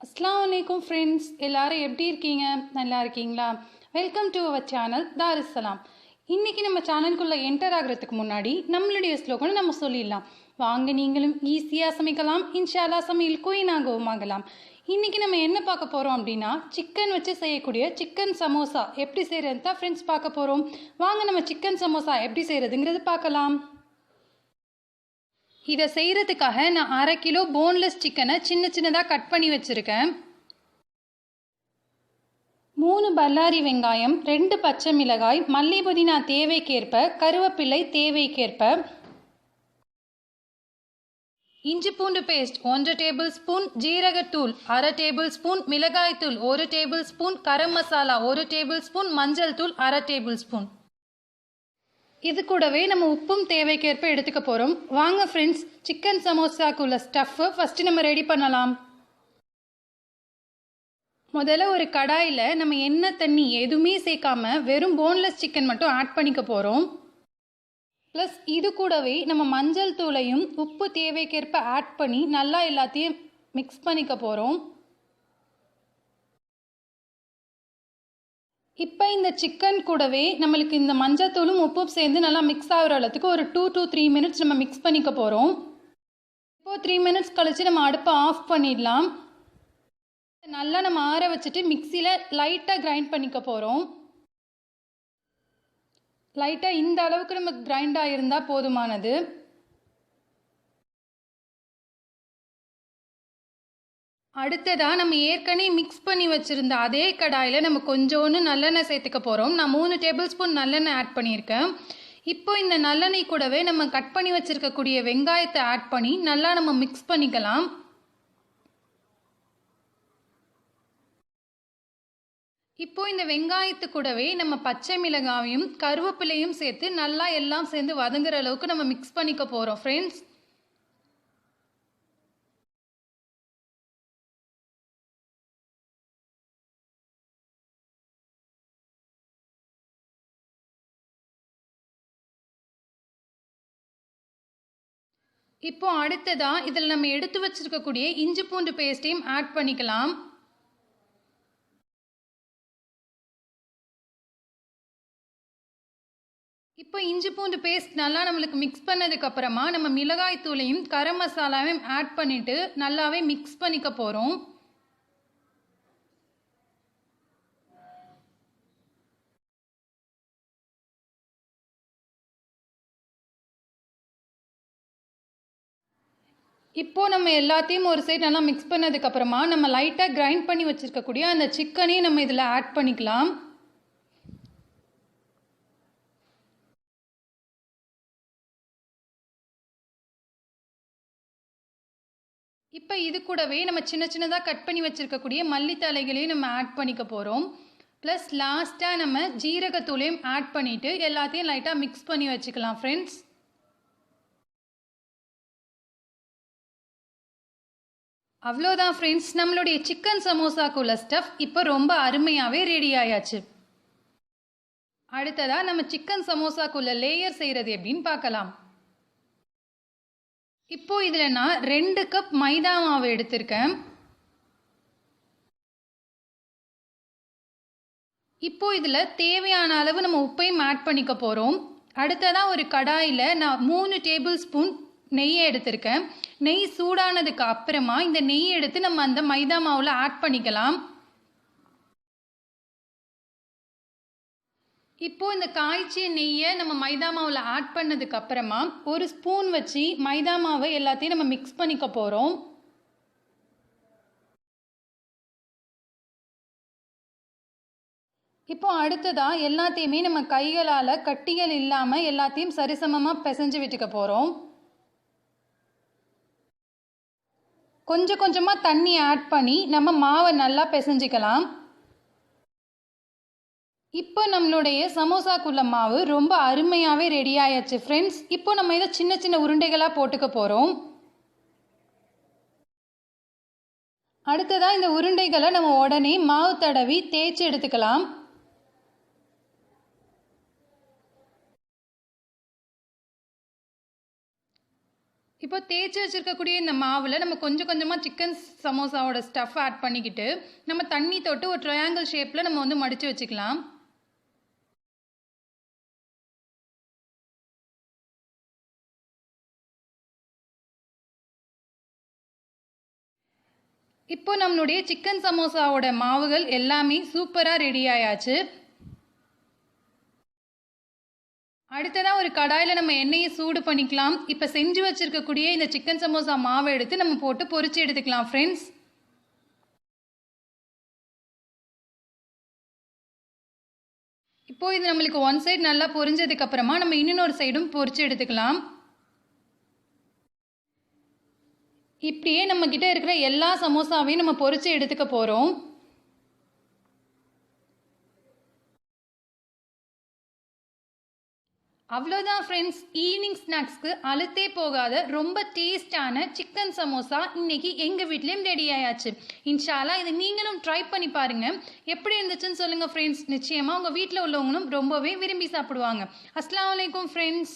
அஸ்ஸலாமு அலைக்கும் ஃப்ரெண்ட்ஸ், எல்லாரும் எப்படி இருக்கீங்க? நல்லா இருக்கீங்களா? Welcome to our channel Darussalam. இன்றைக்கி நம்ம சேனலுக்குள்ளே என்டர் ஆகிறதுக்கு முன்னாடி நம்மளுடைய ஸ்லோகனை நம்ம சொல்லிடலாம். வாங்க, நீங்களும் ஈஸியாக சமைக்கலாம், இன்ஷால்லா சமையல் குயினாகவும் ஆகலாம். இன்றைக்கி நம்ம என்ன பார்க்க போகிறோம் அப்படின்னா, சிக்கன் வச்சு செய்யக்கூடிய சிக்கன் சமோசா எப்படி செய்கிறது தான் ஃப்ரெண்ட்ஸ் பார்க்க போகிறோம். வாங்க நம்ம சிக்கன் சமோசா எப்படி செய்கிறதுங்கிறது பார்க்கலாம். இதை செய்கிறதுக்காக நான் 1/2 கிலோ போன்லெஸ் சிக்கனை சின்ன சின்னதாக கட் பண்ணி வச்சுருக்கேன். 3 பல்லாரி வெங்காயம், 2 பச்சை மிளகாய், மல்லி புதினா தேவைக்கேற்ப, கருவேப்பிலை தேவைக்கேற்ப, இஞ்சி பூண்டு பேஸ்ட் 1 டேபிள் ஸ்பூன், ஜீரகத்தூள் 1/2 டேபிள் ஸ்பூன், மிளகாய்த்தூள் 1 table spoon, garam masala 1 table spoon, மஞ்சள் தூள் 1/2 டேபிள் ஸ்பூன். இது கூடவே நம்ம உப்பும் தேவைக்கேற்ப எடுத்துக்க போகிறோம். வாங்க ஃப்ரெண்ட்ஸ், சிக்கன் சமோசாக்குள்ள ஸ்டஃப்பை ஃபஸ்ட்டு நம்ம ரெடி பண்ணலாம். முதல்ல ஒரு கடாயில் நம்ம எண்ணெய் தண்ணி எதுவுமே சேர்க்காம வெறும் போன்லெஸ் சிக்கன் மட்டும் ஆட் பண்ணிக்க போகிறோம். ப்ளஸ் இது கூடவே நம்ம மஞ்சள் தூளையும் உப்பு தேவைக்கேற்ப ஆட் பண்ணி நல்லா எல்லாத்தையும் மிக்ஸ் பண்ணிக்க போகிறோம். இப்போ இந்த சிக்கன் கூடவே நம்மளுக்கு இந்த மஞ்சத்தூளும் உப்பும் சேர்ந்து நல்லா மிக்ஸ் ஆகிற அளவுக்கு ஒரு 2 to 3 மினிட்ஸ் நம்ம மிக்ஸ் பண்ணிக்க போகிறோம். இப்போது 3 மினிட்ஸ் கழித்து நம்ம அடுப்பை ஆஃப் பண்ணிடலாம். நல்லா நம்ம ஆற வச்சுட்டு மிக்சியில் லைட்டாக கிரைண்ட் பண்ணிக்க போகிறோம். லைட்டாக இந்த அளவுக்கு நம்ம கிரைண்ட் ஆகியிருந்தால் போதுமானது. அடுத்ததாக நம்ம ஏற்கனவே மிக்ஸ் பண்ணி வச்சுருந்த அதே கடாயில் நம்ம கொஞ்சோன்னு நல்லெண்ணெய் சேர்த்துக்க போகிறோம். நான் 3 டேபிள் ஸ்பூன் நல்லெண்ணெய் ஆட் பண்ணியிருக்கேன். இப்போ இந்த நல்லெண்ணெய் கூடவே நம்ம கட் பண்ணி வச்சுருக்கக்கூடிய வெங்காயத்தை ஆட் பண்ணி நல்லா நம்ம மிக்ஸ் பண்ணிக்கலாம். இப்போ இந்த வெங்காயத்து கூடவே நம்ம பச்சை மிளகாயும் கருவேப்பிலையும் சேர்த்து நல்லா எல்லாம் சேர்ந்து வதங்குற அளவுக்கு நம்ம மிக்ஸ் பண்ணிக்க போகிறோம் ஃப்ரெண்ட்ஸ். இப்போ அடுத்ததாக இதில் நம்ம எடுத்து வச்சிருக்கக்கூடிய இஞ்சி பூண்டு பேஸ்ட்டையும் ஆட் பண்ணிக்கலாம். இப்போ இஞ்சி பூண்டு பேஸ்ட் நல்லா நம்மளுக்கு மிக்ஸ் பண்ணதுக்கப்புறமா நம்ம மிளகாய் தூளையும் கரம் மசாலாவையும் ஆட் பண்ணிவிட்டு நல்லாவே மிக்ஸ் பண்ணிக்க போகிறோம். இப்போது நம்ம எல்லாத்தையும் ஒரு சைடு நல்லா மிக்ஸ் பண்ணதுக்கப்புறமா நம்ம லைட்டாக கிரைண்ட் பண்ணி வச்சுருக்கக்கூடிய அந்த சிக்கனையும் நம்ம இதில் ஆட் பண்ணிக்கலாம். இப்போ இது கூடவே நம்ம சின்ன சின்னதாக கட் பண்ணி வச்சுருக்கக்கூடிய மல்லித்தழைகளையும் நம்ம ஆட் பண்ணிக்க போகிறோம். ப்ளஸ் லாஸ்ட்டாக நம்ம ஜீரகத்தூளையும் ஆட் பண்ணிவிட்டு எல்லாத்தையும் லைட்டாக மிக்ஸ் பண்ணி வச்சுக்கலாம் ஃப்ரெண்ட்ஸ். அவ்வளோதான் ஃப்ரெண்ட்ஸ், நம்மளுடைய சிக்கன் சமோசாக்குள்ள ஸ்டஃப் இப்போ ரொம்ப அருமையாகவே ரெடி ஆயாச்சு. அடுத்ததாக நம்ம சிக்கன் சமோசாக்குள்ள லேயர் செய்கிறது எப்படின்னு பார்க்கலாம். இப்போ இதில் நான் 2 கப் மைதா மாவு எடுத்திருக்கேன். இப்போ இதில் தேவையான அளவு நம்ம உப்பையும் ஆட் பண்ணிக்க போகிறோம். அடுத்ததாக ஒரு கடாயில் நான் 3 டேபிள் ஸ்பூன் நெய்யை எடுத்திருக்கேன். நெய் சூடானதுக்கு அப்புறமா இந்த நெய் எடுத்து நம்ம அந்த மைதா மாவில் ஆட் பண்ணிக்கலாம். இப்போ இந்த காய்ச்சிய நெய்யை நம்ம மைதா மாவில் ஆட் பண்ணதுக்கு அப்புறமா ஒரு ஸ்பூன் வச்சு மைதா மாவை எல்லாத்தையும் நம்ம மிக்ஸ் பண்ணிக்க போகிறோம். இப்போ அடுத்ததாக எல்லாத்தையுமே நம்ம கைகளால் கட்டிகள் இல்லாமல் எல்லாத்தையும் சரிசமமாக பிசைஞ்சு விட்டுக்க போகிறோம். கொஞ்சம் கொஞ்சமாக தண்ணி ஆட் பண்ணி நம்ம மாவை நல்லா பிசைஞ்சிக்கலாம். இப்போ நம்மளுடைய சமோசாக்குள்ள மாவு ரொம்ப அருமையாகவே ரெடி ஆயாச்சு ஃப்ரெண்ட்ஸ். இப்போ நம்ம இதை சின்ன சின்ன உருண்டைகளாக போட்டுக்க போகிறோம். அடுத்ததாக இந்த உருண்டைகளை நம்ம உடனே மாவு தடவி தேய்ச்சி எடுத்துக்கலாம். இப்போ தேய்ச்சி வச்சுருக்கக்கூடிய இந்த மாவில் நம்ம கொஞ்சம் கொஞ்சமாக சிக்கன் சமோசாவோட ஸ்டஃப் ஆட் பண்ணிக்கிட்டு நம்ம தண்ணி தொட்டு ஒரு ட்ரையாங்கிள் ஷேப்பில் நம்ம வந்து மடித்து வச்சுக்கலாம். இப்போ நம்மளுடைய சிக்கன் சமோசாவோட மாவுகள் எல்லாமே சூப்பராக ரெடி ஆயாச்சு. அடுத்ததாக ஒரு கடாயில் நம்ம எண்ணெயை சூடு பண்ணிக்கலாம். இப்போ செஞ்சு வச்சுருக்கக்கூடிய இந்த சிக்கன் சமோசா மாவை எடுத்து நம்ம போட்டு பொரிச்சு எடுத்துக்கலாம் ஃப்ரெண்ட்ஸ். இப்போ இது நம்மளுக்கு ஒன் சைடு நல்லா பொரிஞ்சதுக்கப்புறமா நம்ம இன்னொரு சைடும் பொரிச்சு எடுத்துக்கலாம். இப்படியே நம்மக்கிட்ட இருக்கிற எல்லா சமோசாவையும் நம்ம பொரிச்சு எடுத்துக்க போகிறோம். அவ்வளோதான் ஃப்ரெண்ட்ஸ், ஈவினிங் ஸ்நாக்ஸ்க்கு அழுத்தே போகாத ரொம்ப டேஸ்டான சிக்கன் சமோசா இன்னைக்கு எங்கள் வீட்லேயும் ரெடி ஆயாச்சு. இன்ஷால்லா இது நீங்களும் ட்ரை பண்ணி பாருங்கள். எப்படி இருந்துச்சுன்னு சொல்லுங்கள் ஃப்ரெண்ட்ஸ். நிச்சயமாக உங்கள் வீட்டில் உள்ளவங்களும் ரொம்பவே விரும்பி சாப்பிடுவாங்க. அஸ்ஸலாமு அலைக்கும் ஃப்ரெண்ட்ஸ்.